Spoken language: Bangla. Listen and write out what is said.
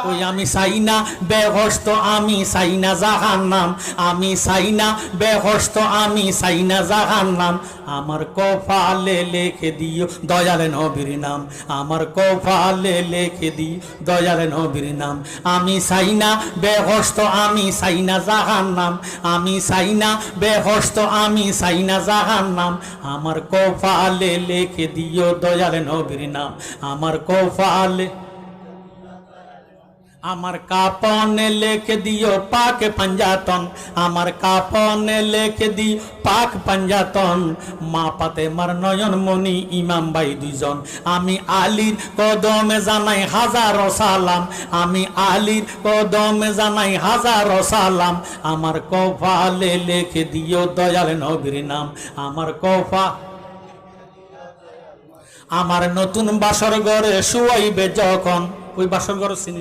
ওই আমি চাই না বেহস্ত, আমি চাই না জাহান্নাম, আমি চাই না বেহস্ত, আমি চাই না জাহান্নাম। আমার কপালে লিখে দিও দয়াল নবীর নাম, আমার কপালে লিখে দিও দয়াল নবীর নাম। আমি চাই না বেহস্ত, আমি চাই না জাহান্নাম, আমি চাই না বেহস্ত, আমি চাই না জাহান্নাম। আমার কপালে লিখে দিও দয়াল নবীর নাম, আমার কপালে। আমার কাপনে লিখে দিও পাক পাঞ্জাতন, আমার কাপনে লিখে দিও পাক পাঞ্জাতন। মা ফাতেমার নয়ন মনি ইমাম ভাই দুইজন। আমি আলীর কদমে জানাই হাজারো সালাম, আমি আলীর কদমে জানাই হাজারো সালাম। আমার কপালে লিখে দিও দয়াল নবীর নাম, আমার কপা। আমার নতুন বাসর ঘরে শুয়াইবে যখন, ওই বাসর ঘর চিনি